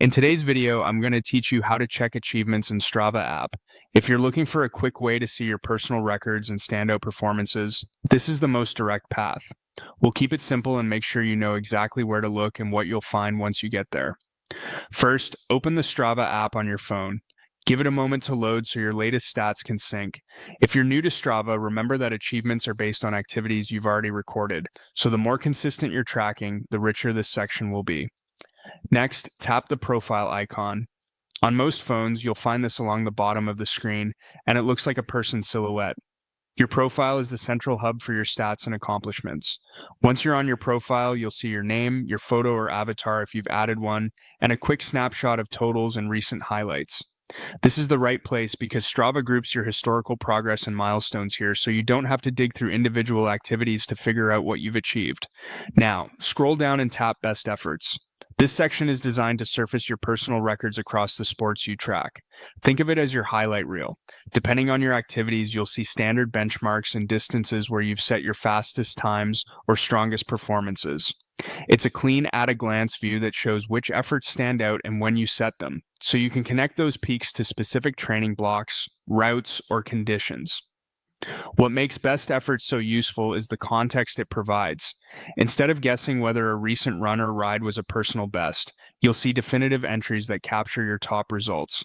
In today's video, I'm going to teach you how to check achievements in Strava app. If you're looking for a quick way to see your personal records and standout performances, this is the most direct path. We'll keep it simple and make sure you know exactly where to look and what you'll find once you get there. First, open the Strava app on your phone. Give it a moment to load so your latest stats can sync. If you're new to Strava, remember that achievements are based on activities you've already recorded, so the more consistent you're tracking, the richer this section will be. Next, tap the profile icon. On most phones, you'll find this along the bottom of the screen, and it looks like a person's silhouette. Your profile is the central hub for your stats and accomplishments. Once you're on your profile, you'll see your name, your photo or avatar if you've added one, and a quick snapshot of totals and recent highlights. This is the right place because Strava groups your historical progress and milestones here, so you don't have to dig through individual activities to figure out what you've achieved. Now, scroll down and tap Best Efforts. This section is designed to surface your personal records across the sports you track. Think of it as your highlight reel. Depending on your activities, you'll see standard benchmarks and distances where you've set your fastest times or strongest performances. It's a clean, at-a-glance view that shows which efforts stand out and when you set them, so you can connect those peaks to specific training blocks, routes, or conditions. What makes best efforts so useful is the context it provides. Instead of guessing whether a recent run or ride was a personal best, you'll see definitive entries that capture your top results.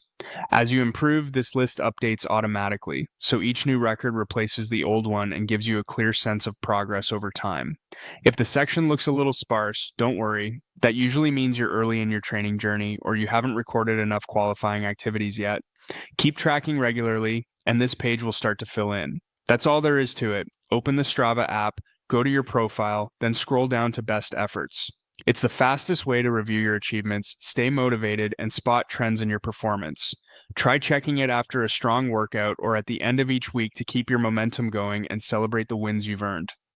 As you improve, this list updates automatically, so each new record replaces the old one and gives you a clear sense of progress over time. If the section looks a little sparse, don't worry. That usually means you're early in your training journey or you haven't recorded enough qualifying activities yet. Keep tracking regularly, and this page will start to fill in. That's all there is to it. Open the Strava app, go to your profile, then scroll down to Best Efforts. It's the fastest way to review your achievements, stay motivated, and spot trends in your performance. Try checking it after a strong workout or at the end of each week to keep your momentum going and celebrate the wins you've earned.